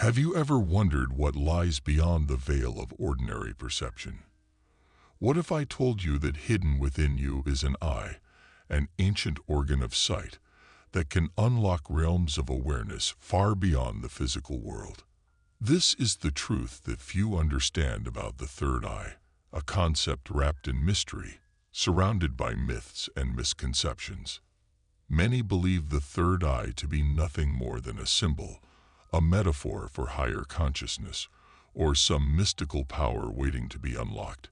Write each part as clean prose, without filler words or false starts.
Have you ever wondered what lies beyond the veil of ordinary perception? What if I told you that hidden within you is an eye, an ancient organ of sight, that can unlock realms of awareness far beyond the physical world? This is the truth that few understand about the third eye, a concept wrapped in mystery, surrounded by myths and misconceptions. Many believe the third eye to be nothing more than a symbol, a metaphor for higher consciousness, or some mystical power waiting to be unlocked.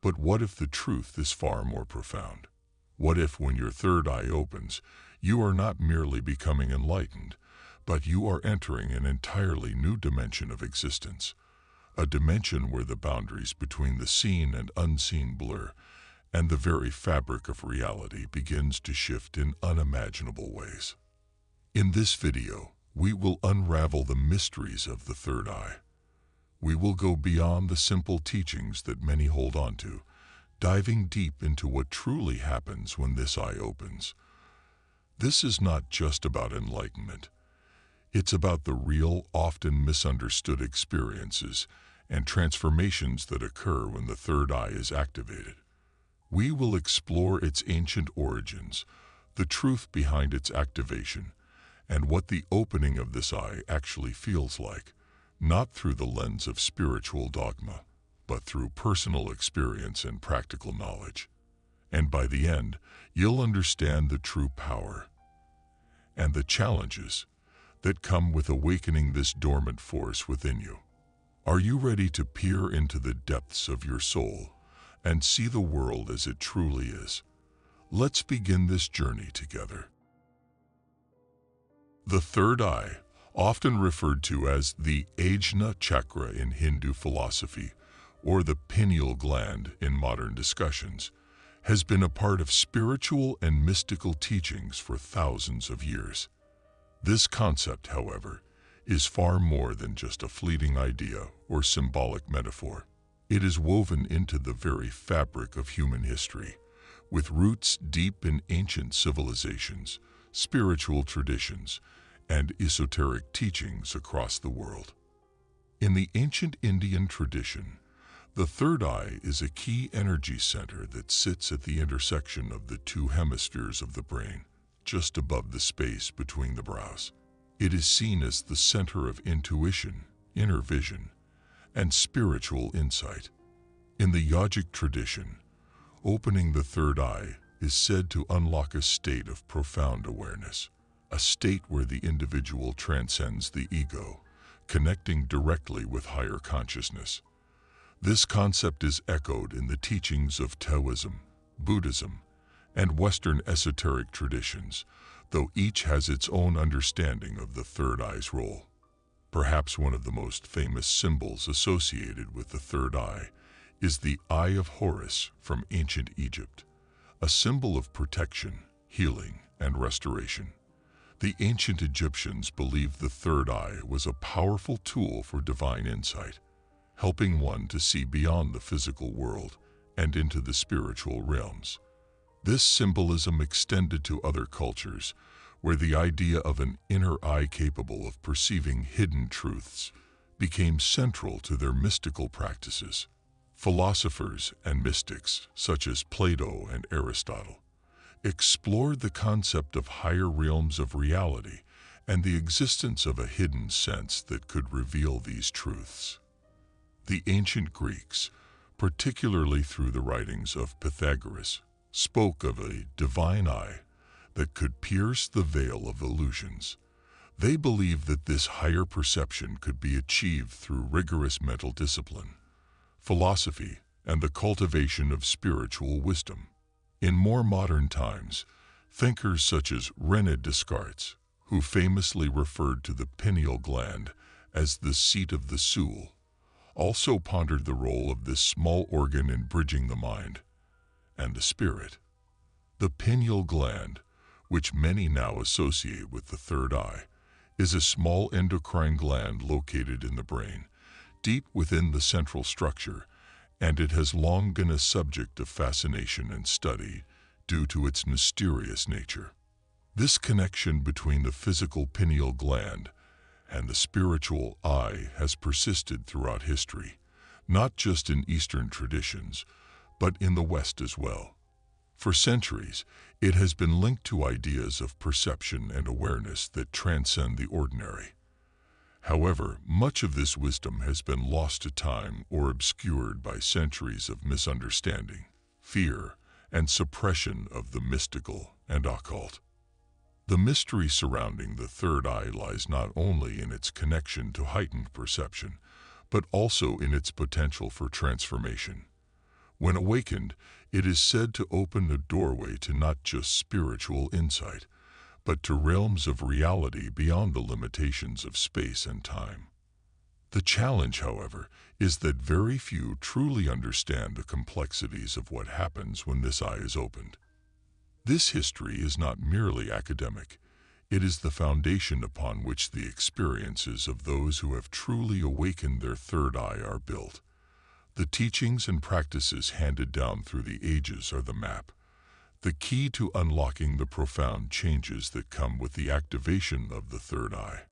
But what if the truth is far more profound? What if, when your third eye opens, you are not merely becoming enlightened, but you are entering an entirely new dimension of existence, a dimension where the boundaries between the seen and unseen blur, and the very fabric of reality begins to shift in unimaginable ways? In this video, we will unravel the mysteries of the third eye. We will go beyond the simple teachings that many hold on to, diving deep into what truly happens when this eye opens. This is not just about enlightenment. It's about the real, often misunderstood experiences and transformations that occur when the third eye is activated. We will explore its ancient origins, the truth behind its activation, and what the opening of this eye actually feels like, not through the lens of spiritual dogma, but through personal experience and practical knowledge. And by the end, you'll understand the true power and the challenges that come with awakening this dormant force within you. Are you ready to peer into the depths of your soul and see the world as it truly is? Let's begin this journey together. The third eye, often referred to as the Ajna Chakra in Hindu philosophy, or the pineal gland in modern discussions, has been a part of spiritual and mystical teachings for thousands of years. This concept, however, is far more than just a fleeting idea or symbolic metaphor. It is woven into the very fabric of human history, with roots deep in ancient civilizations, spiritual traditions, and esoteric teachings across the world. In the ancient Indian tradition, the third eye is a key energy center that sits at the intersection of the two hemispheres of the brain, just above the space between the brows. It is seen as the center of intuition, inner vision, and spiritual insight. In the yogic tradition, opening the third eye is said to unlock a state of profound awareness, a state where the individual transcends the ego, connecting directly with higher consciousness. This concept is echoed in the teachings of Taoism, Buddhism, and Western esoteric traditions, though each has its own understanding of the third eye's role. Perhaps one of the most famous symbols associated with the third eye is the Eye of Horus from ancient Egypt, a symbol of protection, healing, and restoration. The ancient Egyptians believed the third eye was a powerful tool for divine insight, helping one to see beyond the physical world and into the spiritual realms. This symbolism extended to other cultures, where the idea of an inner eye capable of perceiving hidden truths became central to their mystical practices. Philosophers and mystics, such as Plato and Aristotle, explored the concept of higher realms of reality and the existence of a hidden sense that could reveal these truths. The ancient Greeks, particularly through the writings of Pythagoras, spoke of a divine eye that could pierce the veil of illusions. They believed that this higher perception could be achieved through rigorous mental discipline, philosophy, and the cultivation of spiritual wisdom. In more modern times, thinkers such as René Descartes, who famously referred to the pineal gland as the seat of the soul, also pondered the role of this small organ in bridging the mind and the spirit. The pineal gland, which many now associate with the third eye, is a small endocrine gland located in the brain, deep within the central structure, and it has long been a subject of fascination and study due to its mysterious nature. This connection between the physical pineal gland and the spiritual eye has persisted throughout history, not just in Eastern traditions, but in the West as well. For centuries, it has been linked to ideas of perception and awareness that transcend the ordinary. However, much of this wisdom has been lost to time or obscured by centuries of misunderstanding, fear, and suppression of the mystical and occult. The mystery surrounding the third eye lies not only in its connection to heightened perception, but also in its potential for transformation. When awakened, it is said to open a doorway to not just spiritual insight, but to realms of reality beyond the limitations of space and time. The challenge, however, is that very few truly understand the complexities of what happens when this eye is opened. This history is not merely academic. It is the foundation upon which the experiences of those who have truly awakened their third eye are built. The teachings and practices handed down through the ages are the map, the key to unlocking the profound changes that come with the activation of the third eye.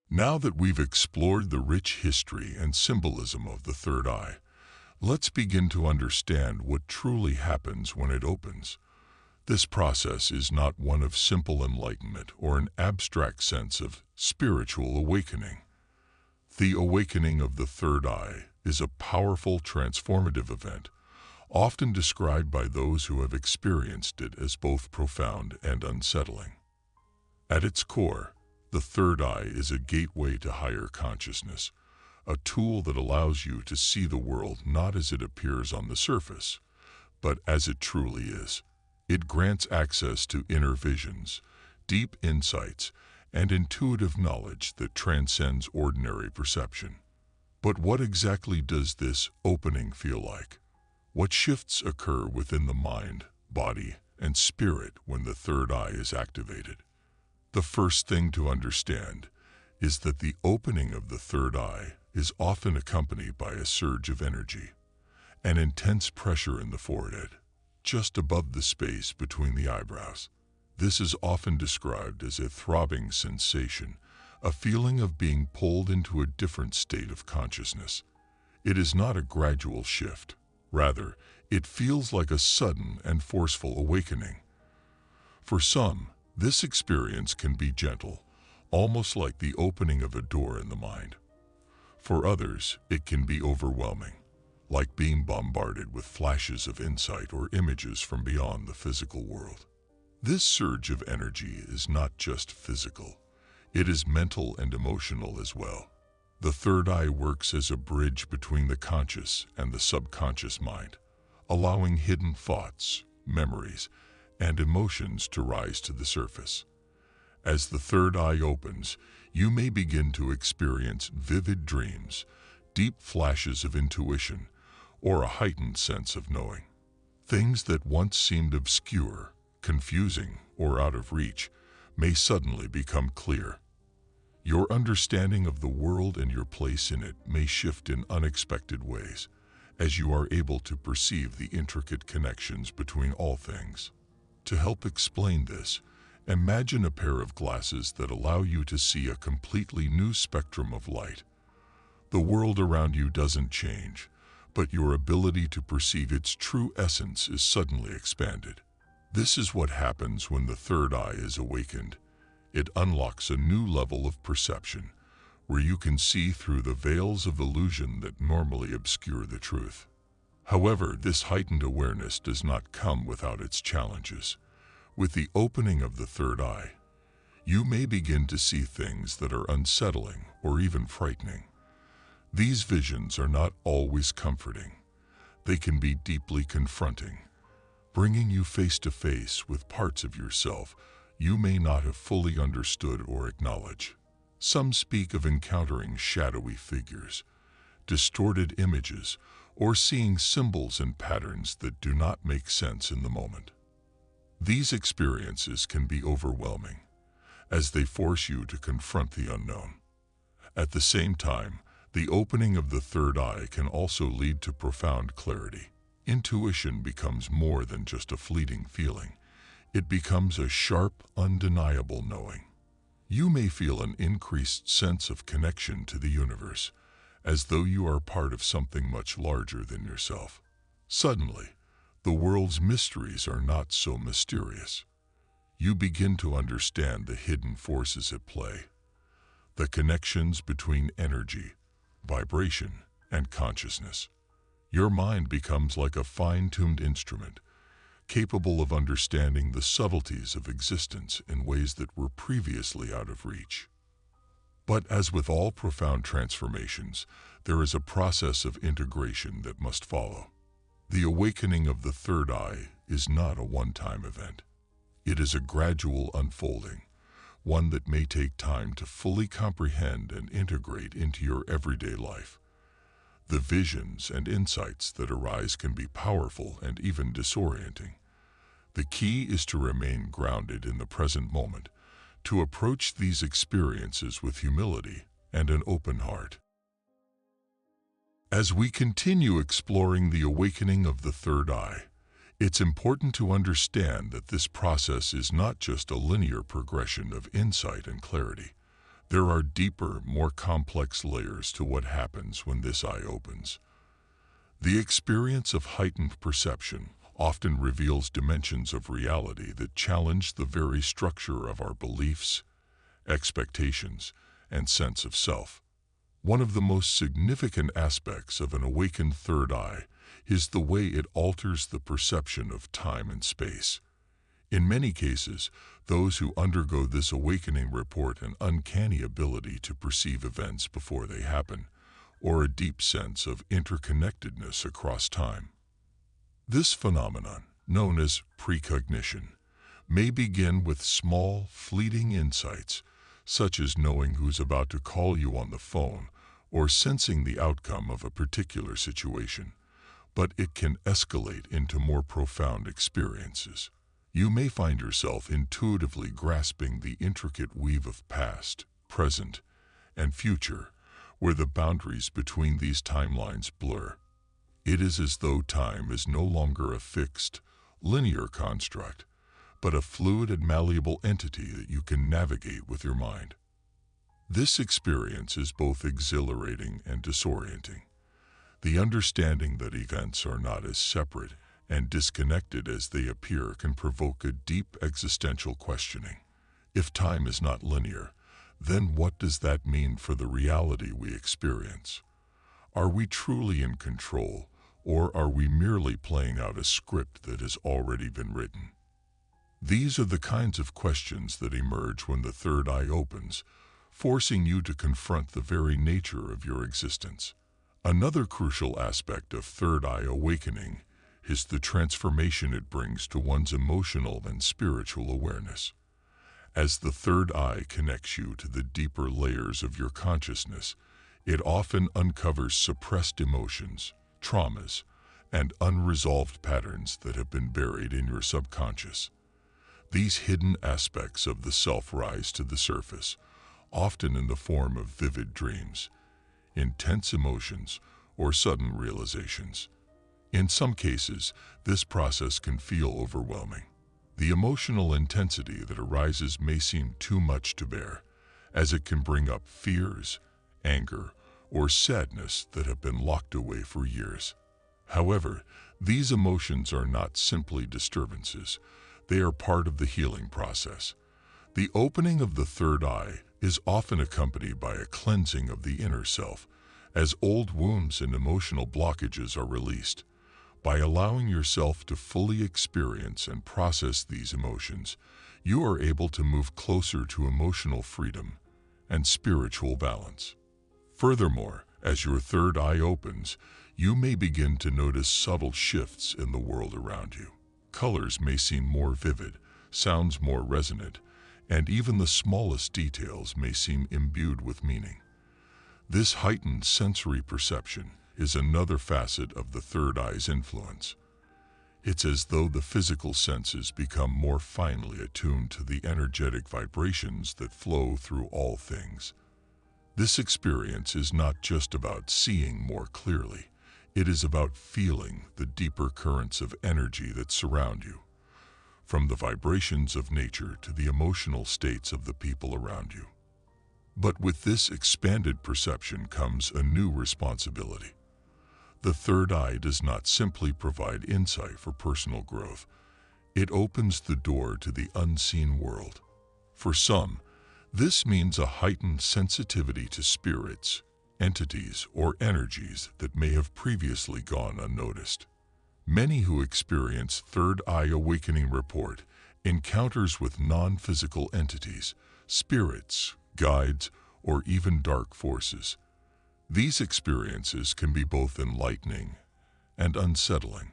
Now that we've explored the rich history and symbolism of the third eye, let's begin to understand what truly happens when it opens. This process is not one of simple enlightenment or an abstract sense of spiritual awakening. The awakening of the third eye is a powerful transformative event, often described by those who have experienced it as both profound and unsettling. At its core, the third eye is a gateway to higher consciousness, a tool that allows you to see the world not as it appears on the surface, but as it truly is. It grants access to inner visions, deep insights, and intuitive knowledge that transcends ordinary perception. But what exactly does this opening feel like? What shifts occur within the mind, body, and spirit when the third eye is activated? The first thing to understand is that the opening of the third eye is often accompanied by a surge of energy, an intense pressure in the forehead, just above the space between the eyebrows. This is often described as a throbbing sensation, a feeling of being pulled into a different state of consciousness. It is not a gradual shift. Rather, it feels like a sudden and forceful awakening. For some, this experience can be gentle, almost like the opening of a door in the mind. For others, it can be overwhelming, like being bombarded with flashes of insight or images from beyond the physical world. This surge of energy is not just physical, it is mental and emotional as well. The third eye works as a bridge between the conscious and the subconscious mind, allowing hidden thoughts, memories, and emotions to rise to the surface. As the third eye opens, you may begin to experience vivid dreams, deep flashes of intuition, or a heightened sense of knowing. Things that once seemed obscure, confusing, or out of reach may suddenly become clear. Your understanding of the world and your place in it may shift in unexpected ways, as you are able to perceive the intricate connections between all things. To help explain this, imagine a pair of glasses that allow you to see a completely new spectrum of light. The world around you doesn't change, but your ability to perceive its true essence is suddenly expanded. This is what happens when the third eye is awakened. It unlocks a new level of perception, where you can see through the veils of illusion that normally obscure the truth. However, this heightened awareness does not come without its challenges. With the opening of the third eye, you may begin to see things that are unsettling or even frightening. These visions are not always comforting. They can be deeply confronting, bringing you face to face with parts of yourself you may not have fully understood or acknowledged. Some speak of encountering shadowy figures, distorted images, or seeing symbols and patterns that do not make sense in the moment. These experiences can be overwhelming, as they force you to confront the unknown. At the same time, the opening of the third eye can also lead to profound clarity. Intuition becomes more than just a fleeting feeling. It becomes a sharp, undeniable knowing. You may feel an increased sense of connection to the universe, as though you are part of something much larger than yourself. Suddenly, the world's mysteries are not so mysterious. You begin to understand the hidden forces at play, the connections between energy, vibration, and consciousness. Your mind becomes like a fine-tuned instrument, capable of understanding the subtleties of existence in ways that were previously out of reach. But as with all profound transformations, there is a process of integration that must follow. The awakening of the third eye is not a one-time event. It is a gradual unfolding, one that may take time to fully comprehend and integrate into your everyday life. The visions and insights that arise can be powerful and even disorienting. The key is to remain grounded in the present moment, to approach these experiences with humility and an open heart. As we continue exploring the awakening of the third eye, it's important to understand that this process is not just a linear progression of insight and clarity. There are deeper, more complex layers to what happens when this eye opens. The experience of heightened perception often reveals dimensions of reality that challenge the very structure of our beliefs, expectations, and sense of self. One of the most significant aspects of an awakened third eye is the way it alters the perception of time and space. In many cases, those who undergo this awakening report an uncanny ability to perceive events before they happen, or a deep sense of interconnectedness across time. This phenomenon, known as precognition, may begin with small, fleeting insights, such as knowing who's about to call you on the phone or sensing the outcome of a particular situation, but it can escalate into more profound experiences. You may find yourself intuitively grasping the intricate weave of past, present, and future, where the boundaries between these timelines blur. It is as though time is no longer a fixed, linear construct, but a fluid and malleable entity that you can navigate with your mind. This experience is both exhilarating and disorienting. The understanding that events are not as separate and disconnected as they appear can provoke a deep existential questioning. If time is not linear, then what does that mean for the reality we experience? Are we truly in control, or are we merely playing out a script that has already been written? These are the kinds of questions that emerge when the third eye opens, forcing you to confront the very nature of your existence. Another crucial aspect of third eye awakening is the transformation it brings to one's emotional and spiritual awareness. As the third eye connects you to the deeper layers of your consciousness, it often uncovers suppressed emotions, traumas, and unresolved patterns that have been buried in your subconscious. These hidden aspects of the self rise to the surface, often in the form of vivid dreams, intense emotions, or sudden realizations. In some cases, this process can feel overwhelming. The emotional intensity that arises may seem too much to bear, as it can bring up fears, anger, or sadness that have been locked away for years. However, these emotions are not simply disturbances. They are part of the healing process. The opening of the third eye is often accompanied by a cleansing of the inner self, as old wounds and emotional blockages are released. By allowing yourself to fully experience and process these emotions, you are able to move closer to emotional freedom and spiritual balance. Furthermore, as your third eye opens, you may begin to notice subtle shifts in the world around you. Colors may seem more vivid, sounds more resonant, and even the smallest details may seem imbued with meaning. This heightened sensory perception is another facet of the third eye's influence. It's as though the physical senses become more finely attuned to the energetic vibrations that flow through all things. This experience is not just about seeing more clearly. It is about feeling the deeper currents of energy that surround you. from the vibrations of nature to the emotional states of the people around you. But with this expanded perception comes a new responsibility. The third eye does not simply provide insight for personal growth. It opens the door to the unseen world. For some, this means a heightened sensitivity to spirits, entities, or energies that may have previously gone unnoticed. Many who experience third eye awakening report encounters with non-physical entities, spirits, guides, or even dark forces. These experiences can be both enlightening and unsettling.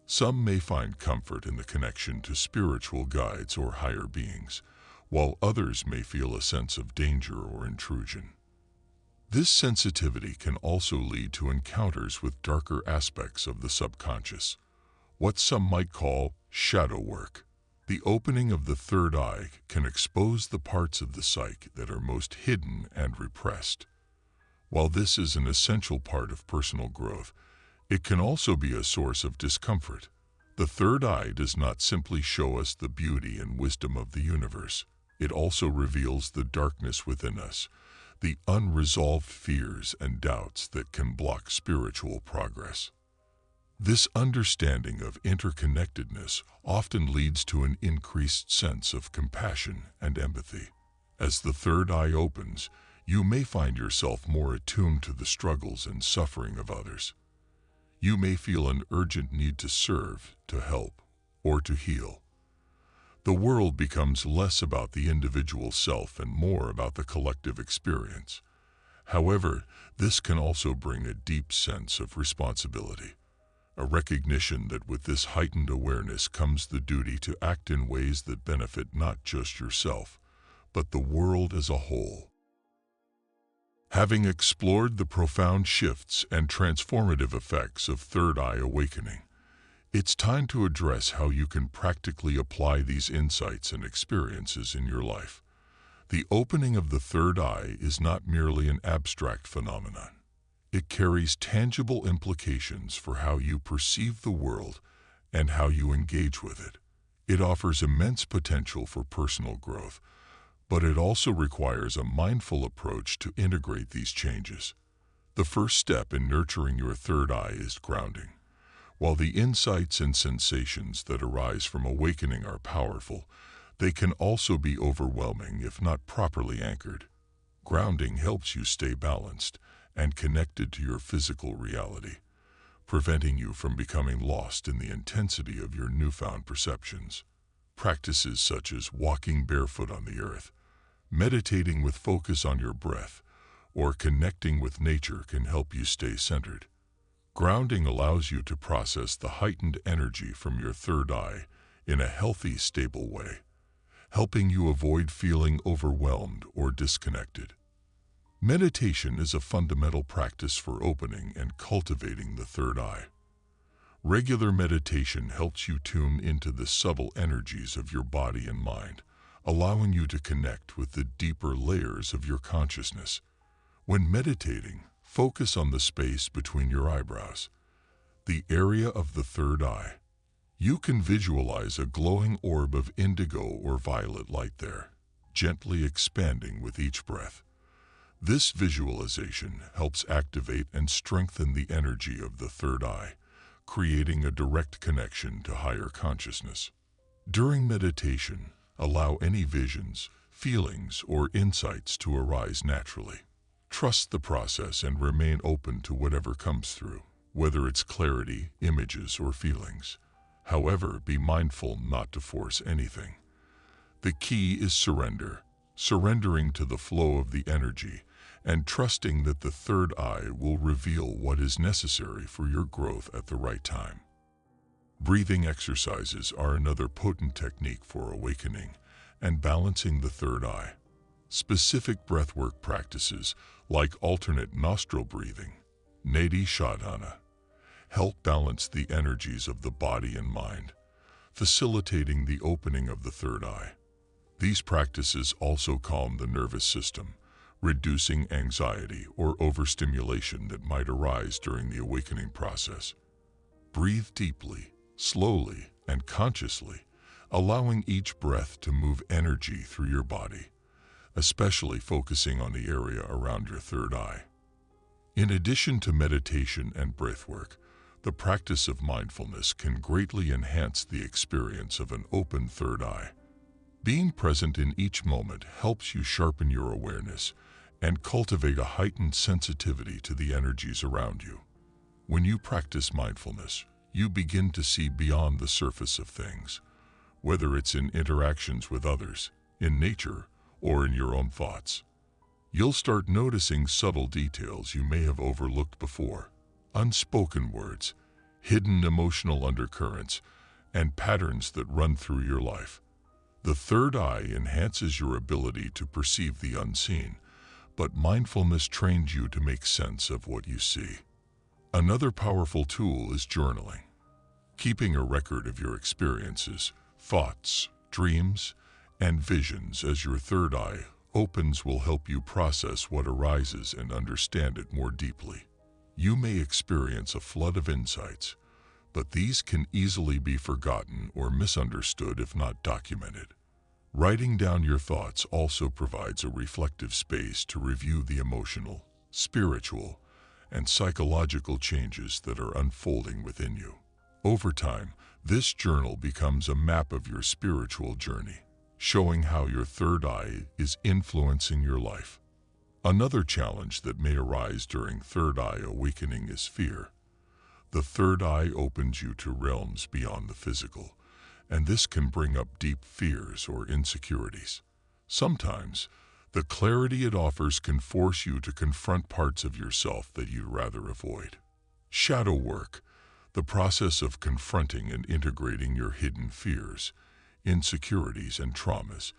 Some may find comfort in the connection to spiritual guides or higher beings, while others may feel a sense of danger or intrusion. This sensitivity can also lead to encounters with darker aspects of the subconscious, what some might call shadow work. The opening of the third eye can expose the parts of the psyche that are most hidden and repressed. While this is an essential part of personal growth, it can also be a source of discomfort. The third eye does not simply show us the beauty and wisdom of the universe. It also reveals the darkness within us, the unresolved fears and doubts that can block spiritual progress. This understanding of interconnectedness often leads to an increased sense of compassion and empathy. As the third eye opens, you may find yourself more attuned to the struggles and suffering of others. You may feel an urgent need to serve, to help, or to heal. The world becomes less about the individual self and more about the collective experience. However, this can also bring a deep sense of responsibility, a recognition that with this heightened awareness comes the duty to act in ways that benefit not just yourself, but the world as a whole. Having explored the profound shifts and transformative effects of third eye awakening, it's time to address how you can practically apply these insights and experiences in your life. The opening of the third eye is not merely an abstract phenomenon. It carries tangible implications for how you perceive the world and how you engage with it. It offers immense potential for personal growth, but it also requires a mindful approach to integrate these changes. The first step in nurturing your third eye is grounding. While the insights and sensations that arise from awakening are powerful, they can also be overwhelming if not properly anchored. Grounding helps you stay balanced and connected to your physical reality, preventing you from becoming lost in the intensity of your newfound perceptions. Practices such as walking barefoot on the earth, meditating with focus on your breath, or connecting with nature can help you stay centered. Grounding allows you to process the heightened energy from your third eye in a healthy, stable way, helping you avoid feeling overwhelmed or disconnected. Meditation is a fundamental practice for opening and cultivating the third eye. Regular meditation helps you tune into the subtle energies of your body and mind, allowing you to connect with the deeper layers of your consciousness. When meditating, focus on the space between your eyebrows, the area of the third eye. You can visualize a glowing orb of indigo or violet light there, gently expanding with each breath. This visualization helps activate and strengthen the energy of the third eye, creating a direct connection to higher consciousness. During meditation, allow any visions, feelings, or insights to arise naturally. Trust the process and remain open to whatever comes through, whether it's clarity, images, or feelings. However, be mindful not to force anything. The key is surrender, surrendering to the flow of the energy, and trusting that the third eye will reveal what is necessary for your growth at the right time. Breathing exercises are another potent technique for awakening and balancing the third eye. Specific breathwork practices like alternate nostril breathing, nadi shodhana, help balance the energies of the body and mind, facilitating the opening of the third eye. These practices also calm the nervous system, reducing anxiety or overstimulation that might arise during the awakening process. Breathe deeply, slowly, and consciously, allowing each breath to move energy through your body, especially focusing on the area around your third eye. In addition to meditation and breathwork, the practice of mindfulness can greatly enhance the experience of an open third eye. Being present in each moment helps you sharpen your awareness and cultivate a heightened sensitivity to the energies around you. When you practice mindfulness, you begin to see beyond the surface of things, whether it's in interactions with others, in nature, or in your own thoughts. You'll start noticing subtle details you may have overlooked before, unspoken words, hidden emotional undercurrents, and patterns that run through your life. The third eye enhances your ability to perceive the unseen, but mindfulness trains you to make sense of what you see. Another powerful tool is journaling. Keeping a record of your experiences, thoughts, dreams, and visions as your third eye opens will help you process what arises and understand it more deeply. You may experience a flood of insights, but these can easily be forgotten or misunderstood if not documented. Writing down your thoughts also provides a reflective space to review the emotional, spiritual, and psychological changes that are unfolding within you. Over time, this journal becomes a map of your spiritual journey, showing how your third eye is influencing your life. Another challenge that may arise during third eye awakening is fear. The third eye opens you to realms beyond the physical, and this can bring up deep fears or insecurities. Sometimes, the clarity it offers can force you to confront parts of yourself that you'd rather avoid. Shadow work, the process of confronting and integrating your hidden fears, insecurities, and traumas,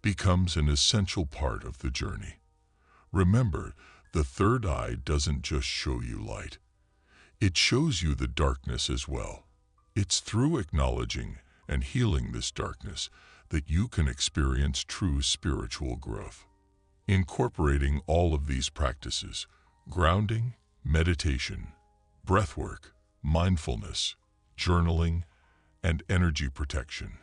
becomes an essential part of the journey. Remember, the third eye doesn't just show you light. It shows you the darkness as well. It's through acknowledging and healing this darkness that you can experience true spiritual growth. Incorporating all of these practices, grounding, meditation, breathwork, mindfulness, journaling, and energy protection,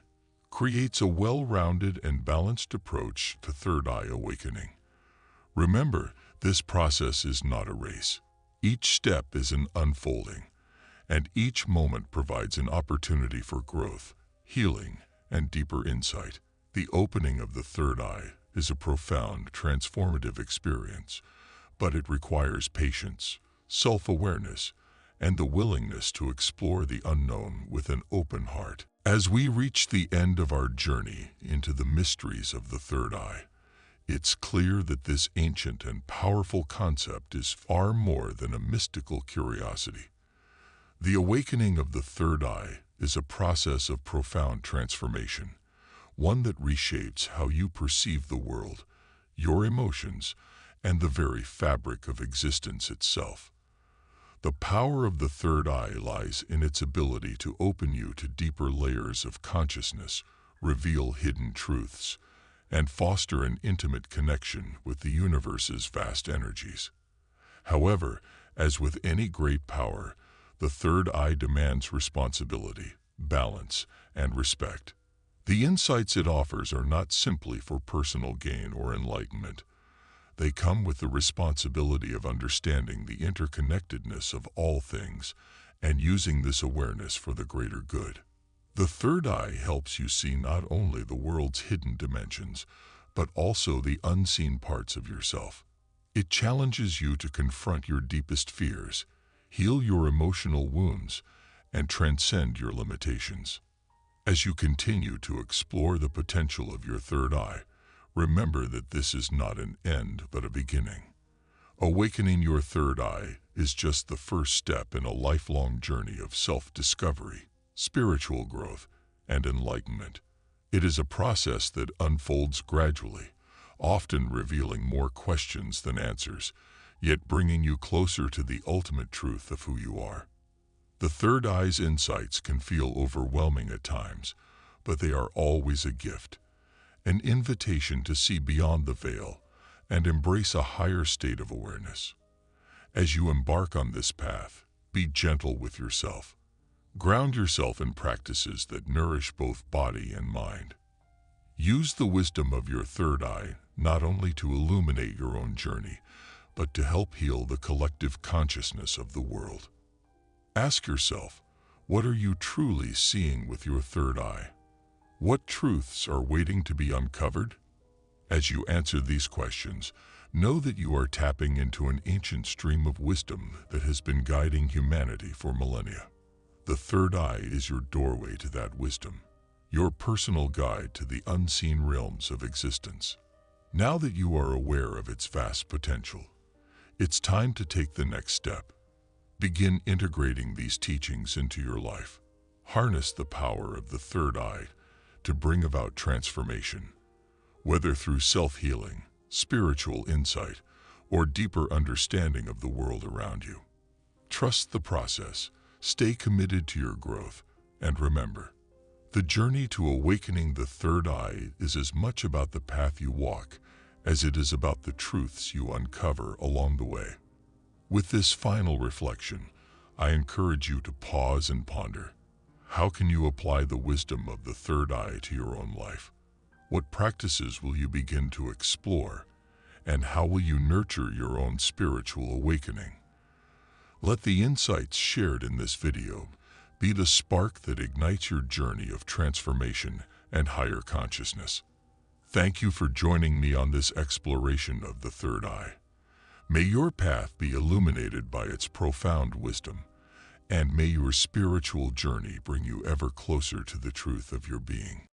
creates a well-rounded and balanced approach to third eye awakening. Remember, this process is not a race. Each step is an unfolding, and each moment provides an opportunity for growth, healing, and deeper insight. The opening of the third eye is a profound, transformative experience, but it requires patience, self-awareness, and the willingness to explore the unknown with an open heart. As we reach the end of our journey into the mysteries of the third eye, it's clear that this ancient and powerful concept is far more than a mystical curiosity. The awakening of the third eye is a process of profound transformation, one that reshapes how you perceive the world, your emotions, and the very fabric of existence itself. The power of the third eye lies in its ability to open you to deeper layers of consciousness, reveal hidden truths, and foster an intimate connection with the universe's vast energies. However, as with any great power, the third eye demands responsibility, balance, and respect. The insights it offers are not simply for personal gain or enlightenment. They come with the responsibility of understanding the interconnectedness of all things and using this awareness for the greater good. The third eye helps you see not only the world's hidden dimensions, but also the unseen parts of yourself. It challenges you to confront your deepest fears, heal your emotional wounds, and transcend your limitations. As you continue to explore the potential of your third eye, remember that this is not an end but a beginning. Awakening your third eye is just the first step in a lifelong journey of self-discovery, spiritual growth, and enlightenment. It is a process that unfolds gradually, often revealing more questions than answers, yet bringing you closer to the ultimate truth of who you are. The third eye's insights can feel overwhelming at times, but they are always a gift, an invitation to see beyond the veil and embrace a higher state of awareness. As you embark on this path, be gentle with yourself. Ground yourself in practices that nourish both body and mind. Use the wisdom of your third eye not only to illuminate your own journey, but to help heal the collective consciousness of the world. Ask yourself, what are you truly seeing with your third eye? What truths are waiting to be uncovered? As you answer these questions, know that you are tapping into an ancient stream of wisdom that has been guiding humanity for millennia. The third eye is your doorway to that wisdom, your personal guide to the unseen realms of existence. Now that you are aware of its vast potential, it's time to take the next step. Begin integrating these teachings into your life. Harness the power of the third eye to bring about transformation, whether through self-healing, spiritual insight, or deeper understanding of the world around you. Trust the process, stay committed to your growth, and remember, the journey to awakening the third eye is as much about the path you walk as it is about the truths you uncover along the way. With this final reflection, I encourage you to pause and ponder. How can you apply the wisdom of the third eye to your own life? What practices will you begin to explore? And how will you nurture your own spiritual awakening? Let the insights shared in this video be the spark that ignites your journey of transformation and higher consciousness. Thank you for joining me on this exploration of the third eye. May your path be illuminated by its profound wisdom, and may your spiritual journey bring you ever closer to the truth of your being.